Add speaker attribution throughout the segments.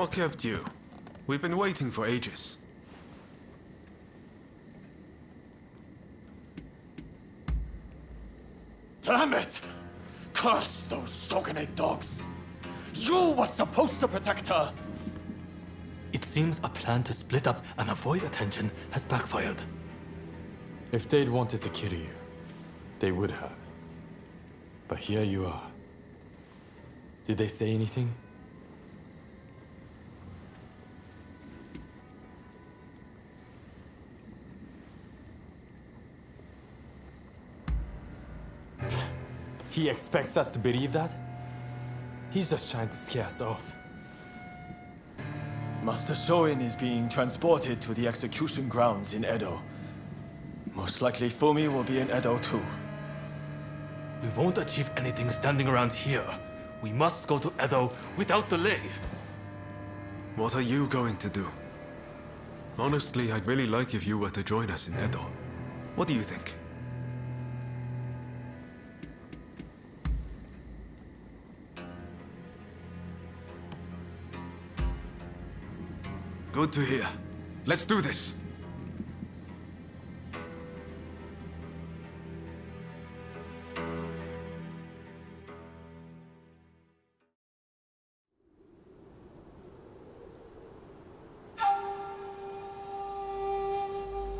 Speaker 1: What kept you? We've been waiting for ages.
Speaker 2: Damn it! Curse those shogunate dogs! You were supposed to protect her!
Speaker 3: It seems a plan to split up and avoid attention has backfired.
Speaker 4: If they'd wanted to kill you, they would have. But here you are. Did they say anything? He expects us to believe that? He's just trying to scare us off.
Speaker 2: Master Shoin is being transported to the execution grounds in Edo. Most likely Fumi will be in Edo too.
Speaker 3: We won't achieve anything standing around here. We must go to Edo without delay.
Speaker 1: What are you going to do? Honestly, I'd really like if you were to join us in Edo. What do you think? Good to hear. Let's do this.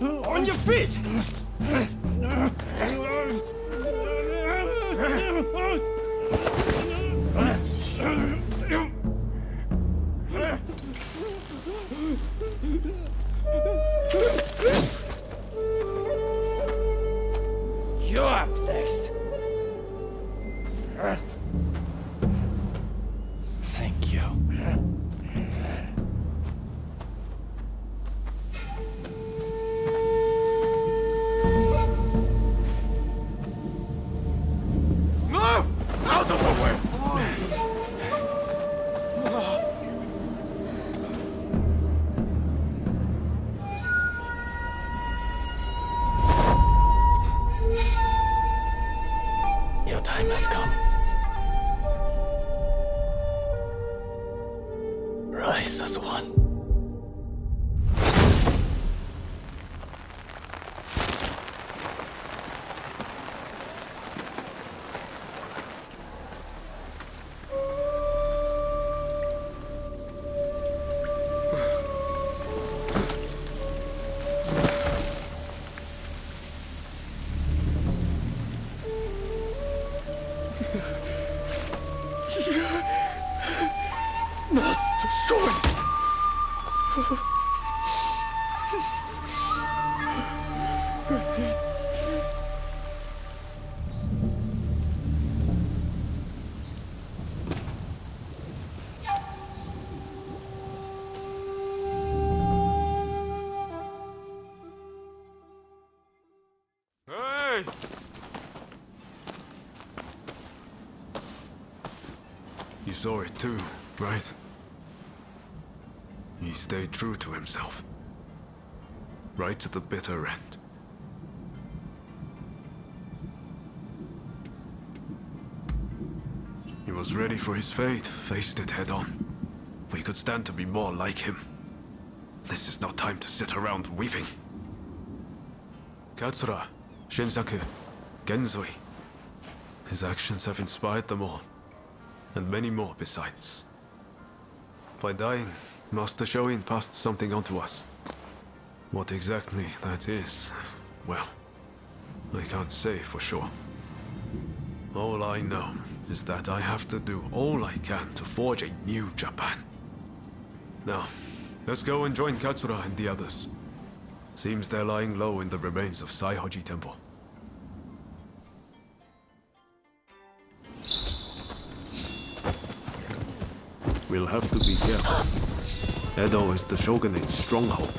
Speaker 2: On your feet! You're up next. Thank you.
Speaker 1: Move! Out of the way!
Speaker 3: Your time has come. Rise as one.
Speaker 2: Master Shoin!
Speaker 1: Hey! You saw it too, right? He stayed true to himself. Right to the bitter end. He was ready for his fate, faced it head on. We could stand to be more like him. This is not time to sit around weeping. Katsura, Shinsaku, Genzui. His actions have inspired them all, and many more besides. By dying, Master Shoin passed something on to us. What exactly that is, well, I can't say for sure. All I know is that I have to do all I can to forge a new Japan. Now, let's go and join Katsura and the others. Seems they're lying low in the remains of Saihoji Temple. We'll have to be careful. Edo is the Shogunate's stronghold.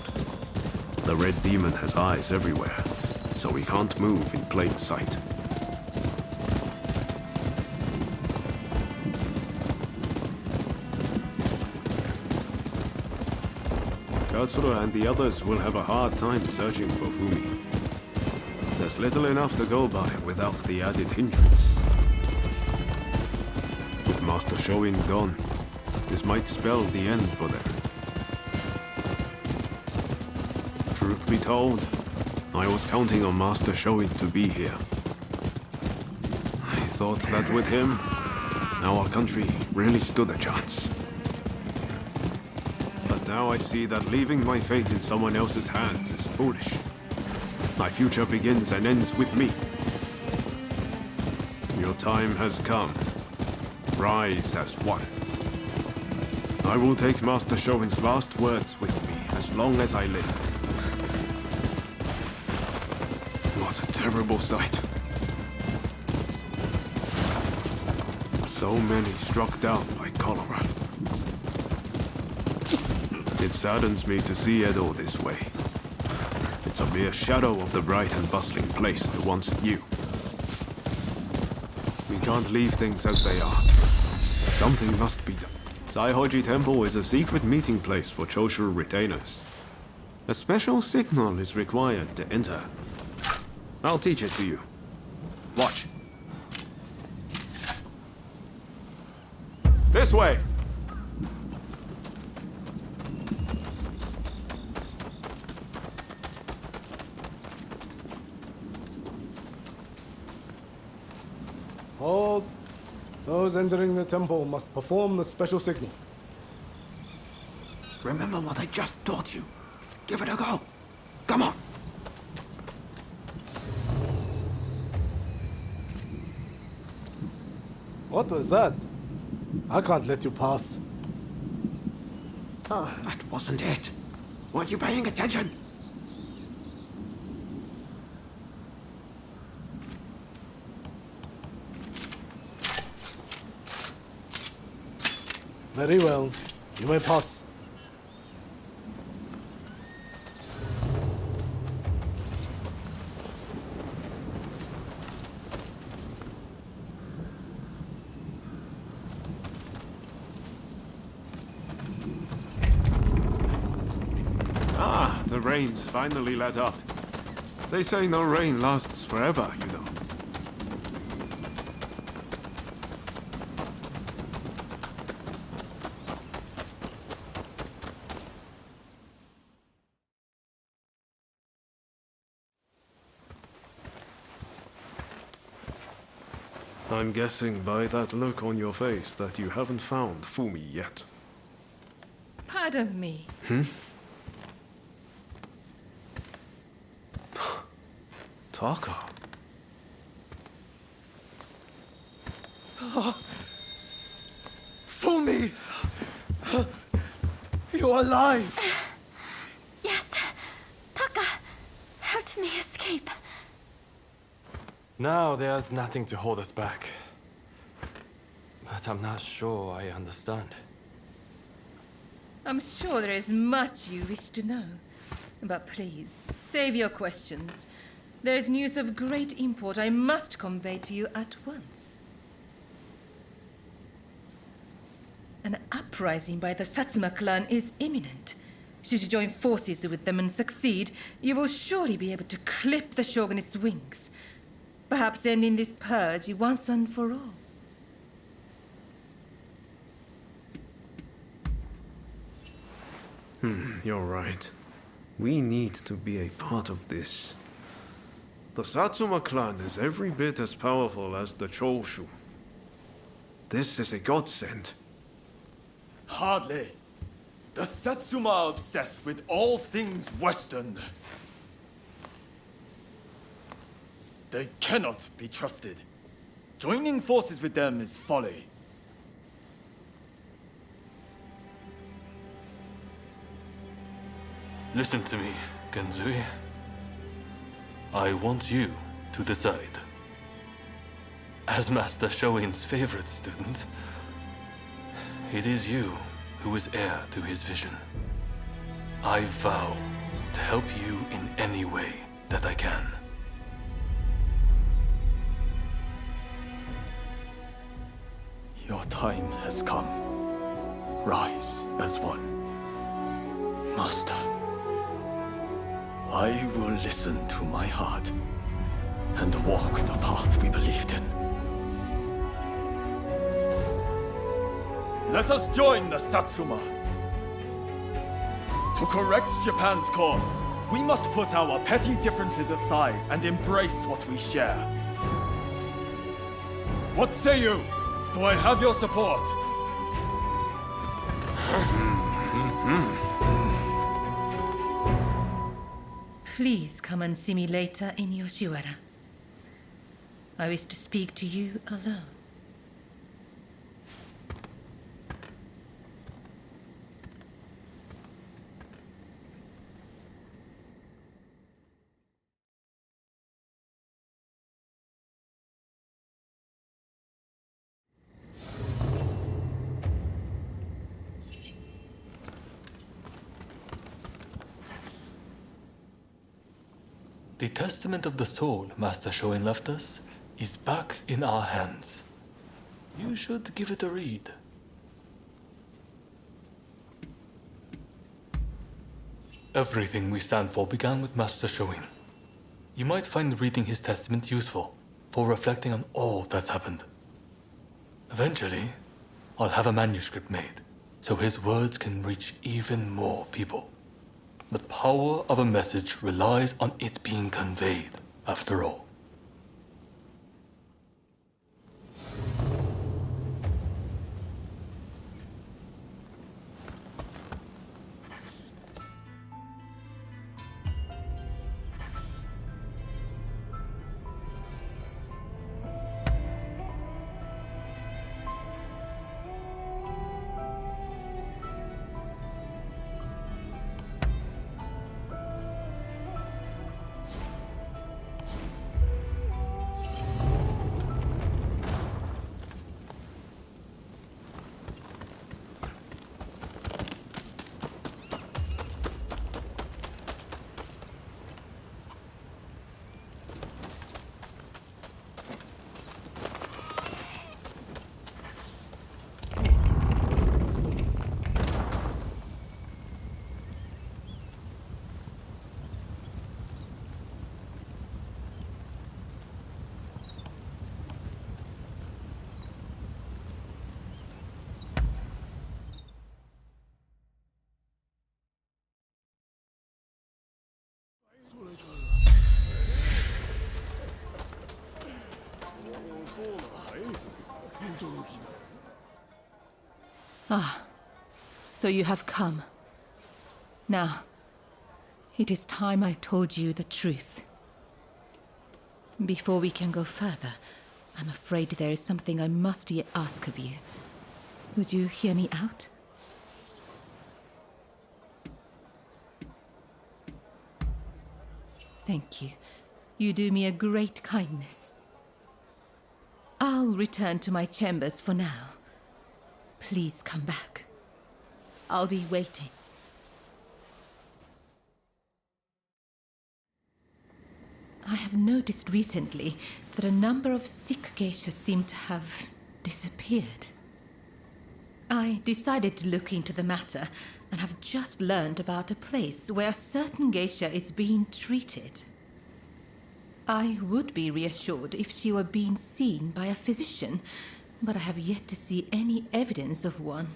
Speaker 1: The Red Demon has eyes everywhere, so we can't move in plain sight. Katsura and the others will have a hard time searching for Fumi. There's little enough to go by without the added hindrance. With Master Shoin gone, This might spell the end for them. Truth be told, I was counting on Master Shoin to be here. I thought that with him, our country really stood a chance. But now I see that leaving my fate in someone else's hands is foolish. My future begins and ends with me. Your time has come. Rise as one. I will take Master Shoin's last words with me as long as I live. What a terrible sight. So many struck down by cholera. It saddens me to see Edo this way. It's a mere shadow of the bright and bustling place I once knew. We can't leave things as they are. Something must be done. Saihoji Temple is a secret meeting place for Choshu retainers. A special signal is required to enter. I'll teach it to you. Watch. This way!
Speaker 5: Hold. Those entering the temple must perform the special signal.
Speaker 1: Remember what I just taught you. Give it a go. Come on.
Speaker 5: What was that? I can't let you pass.
Speaker 1: That wasn't it. Weren't you paying attention?
Speaker 5: Very well. You may pass.
Speaker 1: Ah, the rain's finally let up. They say no rain lasts forever, you know. I'm guessing by that look on your face that you haven't found Fumi yet.
Speaker 6: Pardon me.
Speaker 1: Taka.
Speaker 2: Fumi! You're alive!
Speaker 7: Yes. Taka helped me escape.
Speaker 4: Now there's nothing to hold us back. But I'm not sure I understand.
Speaker 6: I'm sure there is much you wish to know. But please, save your questions. There is news of great import I must convey to you at once. An uprising by the Satsuma clan is imminent. Should you join forces with them and succeed, you will surely be able to clip the shogunate's wings. Perhaps ending this purge once and for all.
Speaker 1: You're right. We need to be a part of this. The Satsuma clan is every bit as powerful as the Choshu. This is a godsend.
Speaker 2: Hardly. The Satsuma are obsessed with all things Western. They cannot be trusted. Joining forces with them is folly.
Speaker 3: Listen to me, Genzui. I want you to decide. As Master Shoin's favorite student, it is you who is heir to his vision. I vow to help you in any way that I can.
Speaker 2: Your time has come. Rise as one. Master, I will listen to my heart and walk the path we believed in. Let us join the Satsuma. To correct Japan's course, we must put our petty differences aside and embrace what we share. What say you? Do I have your support?
Speaker 6: Please come and see me later in Yoshiwara. I wish to speak to you alone.
Speaker 3: The testament of the soul Master Shoin left us is back in our hands. You should give it a read. Everything we stand for began with Master Shoin. You might find reading his testament useful for reflecting on all that's happened. Eventually, I'll have a manuscript made so his words can reach even more people. The power of a message relies on it being conveyed, after all.
Speaker 6: So you have come. Now, it is time I told you the truth. Before we can go further, I'm afraid there is something I must yet ask of you. Would you hear me out? Thank you. You do me a great kindness. I'll return to my chambers for now. Please come back. I'll be waiting. I have noticed recently that a number of sick geishas seem to have disappeared. I decided to look into the matter and have just learned about a place where a certain geisha is being treated. I would be reassured if she were being seen by a physician, but I have yet to see any evidence of one.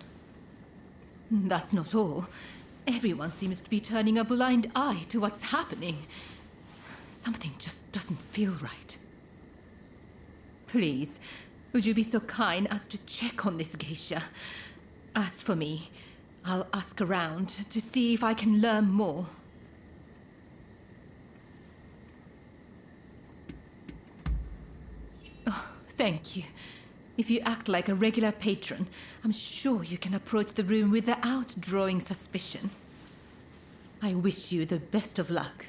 Speaker 6: That's not all. Everyone seems to be turning a blind eye to what's happening. Something just doesn't feel right. Please, would you be so kind as to check on this geisha? As for me, I'll ask around to see if I can learn more. Oh, thank you. If you act like a regular patron, I'm sure you can approach the room without drawing suspicion. I wish you the best of luck.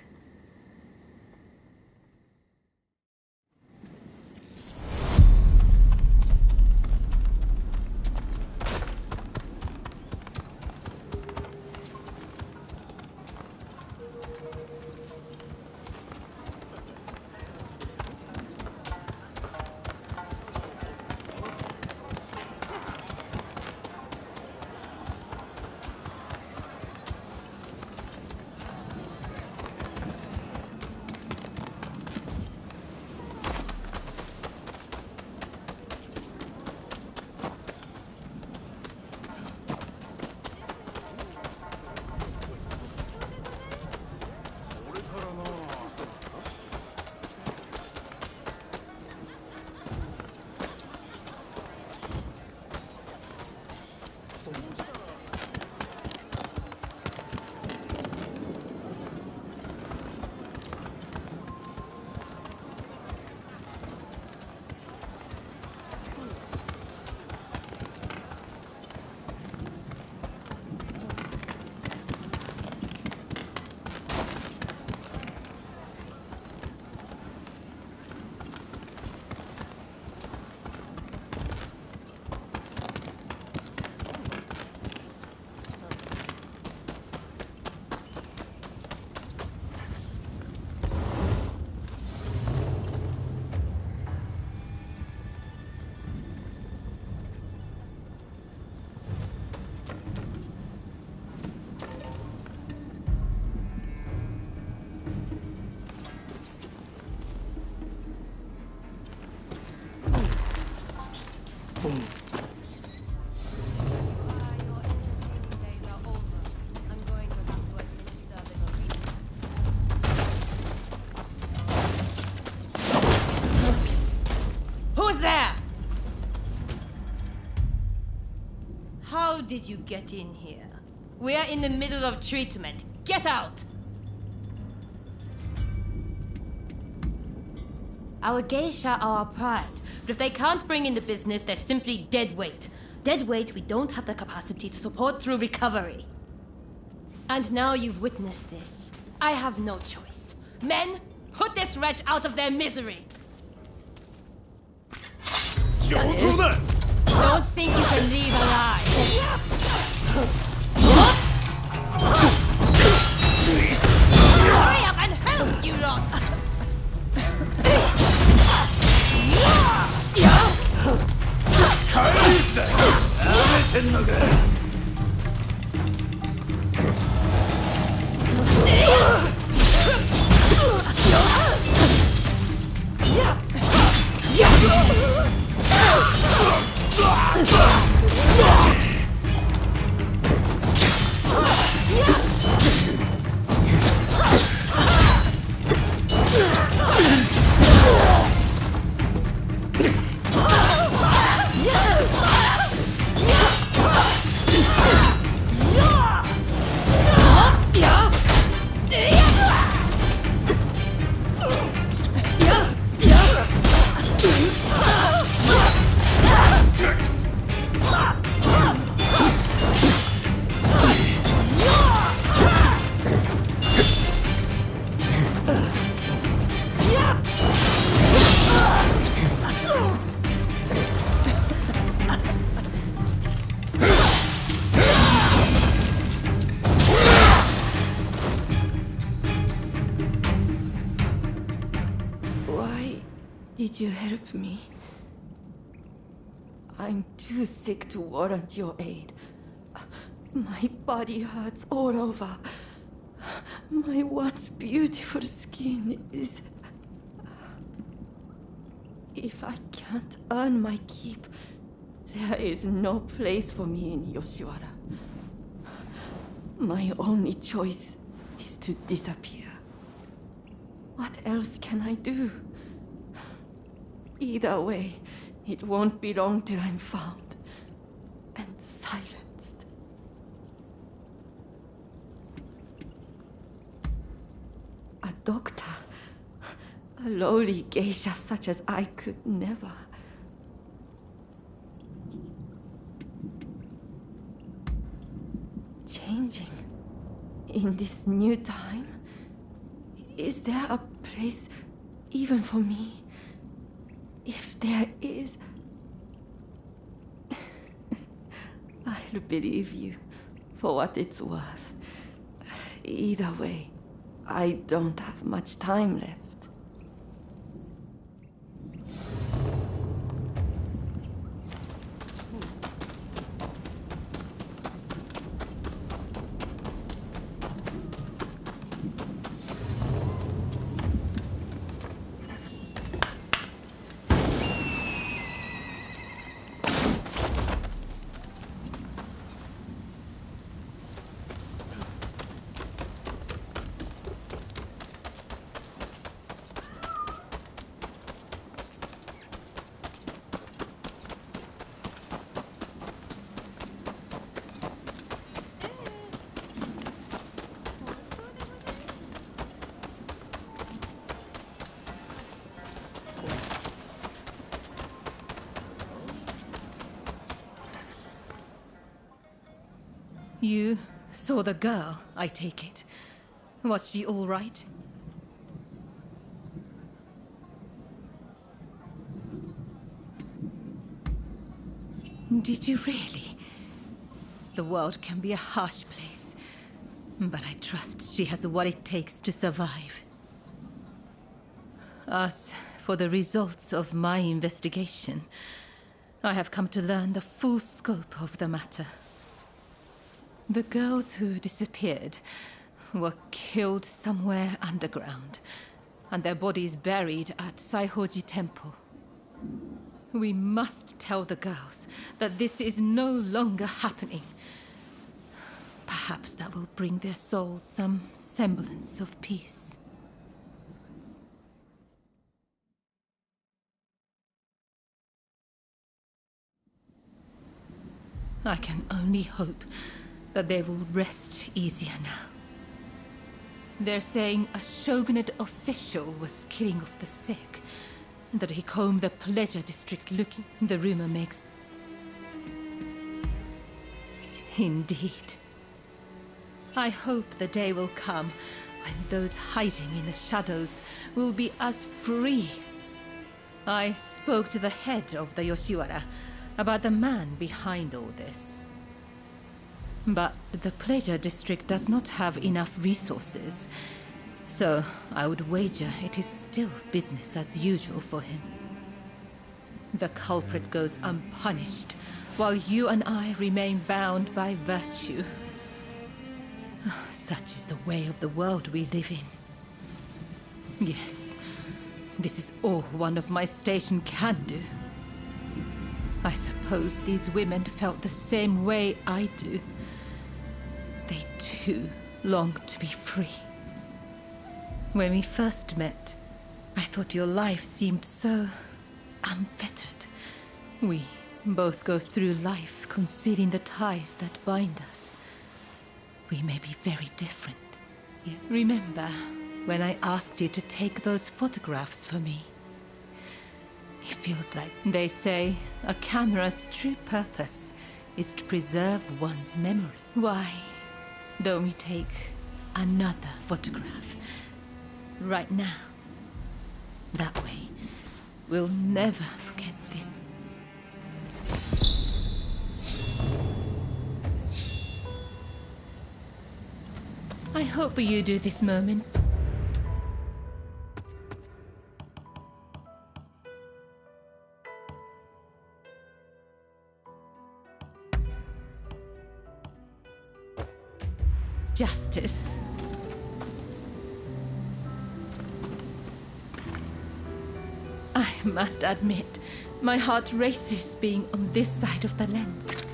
Speaker 6: Who's there? How did you get in here? We are in the middle of treatment. Get out! Our geisha are our pride, but if they can't bring in the business, they're simply dead weight. Dead weight we don't have the capacity to support through recovery. And now you've witnessed this. I have no choice. Men, put this wretch out of their misery! Don't think you can leave alive. Hurry up and help, you lot!
Speaker 8: Why did you help me? I'm too sick to warrant your aid. My body hurts all over. My once beautiful skin is... If I can't earn my keep, there is no place for me in Yoshiwara. My only choice is to disappear. What else can I do? Either way, it won't be long till I'm found and silenced. A doctor, a lowly geisha such as I could never. Changing in this new time? Is there a place even for me? If there is, I'll believe you for what it's worth. Either way, I don't have much time left.
Speaker 6: You saw the girl, I take it. Was she all right? Did you really? The world can be a harsh place, but I trust she has what it takes to survive. As for the results of my investigation, I have come to learn the full scope of the matter. The girls who disappeared were killed somewhere underground, and their bodies buried at Saihoji Temple. We must tell the girls that this is no longer happening. Perhaps that will bring their souls some semblance of peace. I can only hope that they will rest easier now. They're saying a shogunate official was killing off the sick, and that he combed the pleasure district looking. The rumor makes... Indeed. I hope the day will come when those hiding in the shadows will be as free. I spoke to the head of the Yoshiwara about the man behind all this. But the pleasure district does not have enough resources, so I would wager it is still business as usual for him. The culprit goes unpunished, while you and I remain bound by virtue. Such is the way of the world we live in. Yes, this is all one of my station can do. I suppose these women felt the same way I do. They too longed to be free. When we first met, I thought your life seemed so unfettered. We both go through life concealing the ties that bind us. We may be very different. Yet remember when I asked you to take those photographs for me? It feels like they say a camera's true purpose is to preserve one's memory. Why don't we take another photograph right now? That way, we'll never forget this. I hope you do this moment. Justice. I must admit, my heart races being on this side of the lens.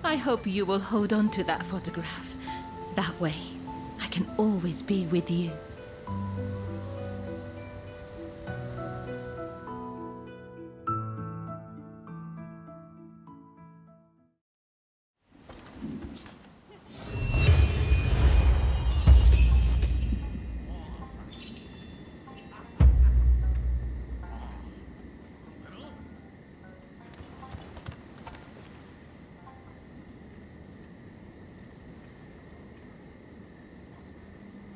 Speaker 6: I hope you will hold on to that photograph. That way, I can always be with you.